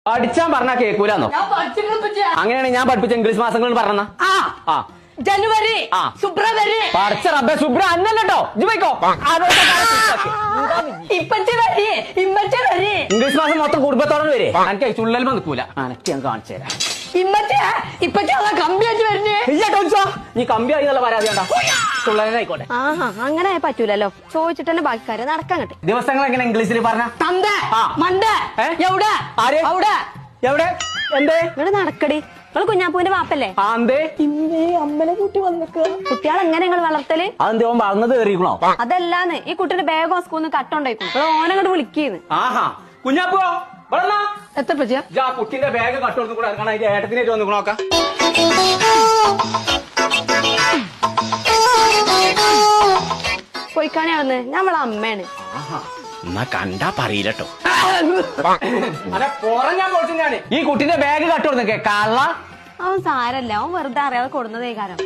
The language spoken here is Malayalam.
പഠിച്ചാൻ പറഞ്ഞാ കേൾക്കൂലെന്നോ? അങ്ങനെയാണെങ്കിൽ ഞാൻ പഠിപ്പിച്ച ഇംഗ്ലീഷ് മാസങ്ങൾ പറഞ്ഞ ജനുവരി, ഫെബ്രുവരി. പഠിച്ച റബ്ബെ സുബ്ര അന്നല്ലോ ഇംഗ്ലീഷ് മാസം മൊത്തം കുടുംബത്തോടെ വരെ എനിക്ക് ചുള്ളൽ നിൽക്കൂല. അനക്ക് ഞാൻ കാണിച്ചു തരാം. നീ കമ്പി ആയി എന്നുള്ള പരാതി വേണ്ട, ചുള്ളനായിക്കോട്ടെ. അങ്ങനെ പറ്റൂലല്ലോ, ചോദിച്ചിട്ട് തന്നെ ബാക്കി കാര്യം നടക്കാൻ കിട്ടും. ദിവസങ്ങൾ എങ്ങനെ ഇംഗ്ലീഷിൽ പറഞ്ഞ എവിടെ എന്തേ നിങ്ങള് നടക്കടി. നിങ്ങള് കുഞ്ഞാപ്പൂവിന്റെ വാപ്പല്ലേ? അമ്മനെ കൂട്ടി വന്നിക്ക. കുട്ടികളെ എങ്ങനെ നിങ്ങൾ വളർത്തല്? അതെന്തോ വളർന്നത് കയറിക്കണോ? അതല്ലാന്ന് ഈ കുട്ടിയുടെ ബാഗോ സ്കൂളിൽ നിന്ന് കട്ടുണ്ടായിക്കും. ഓനങ്ങോട്ട് വിളിക്കുന്നു. കുഞ്ഞാപ്പോ എത്ര പറ്റിയാ കുട്ടിന്റെ ബാഗ് കട്ടുകൊടുത്തു കൂടെ ഇറക്കണം. അതിന്റെ ഏട്ടത്തിനേറ്റ് വന്നു നോക്കാം. പോയിക്കാണിയാണെന്ന് ഞമ്മളെ അമ്മയാണ്. എന്നാ കണ്ടാ പറയില്ലട്ടോ. ഞാൻ പൊളിച്ചു ഞാന് ഈ കുട്ടിന്റെ ബാഗ് കട്ടുകൊടുത്തേ കള്ള. അവൻ സാരല്ല, അവൻ വെറുതെ അറിയാതെ കൊടുന്നതേ കാരണം.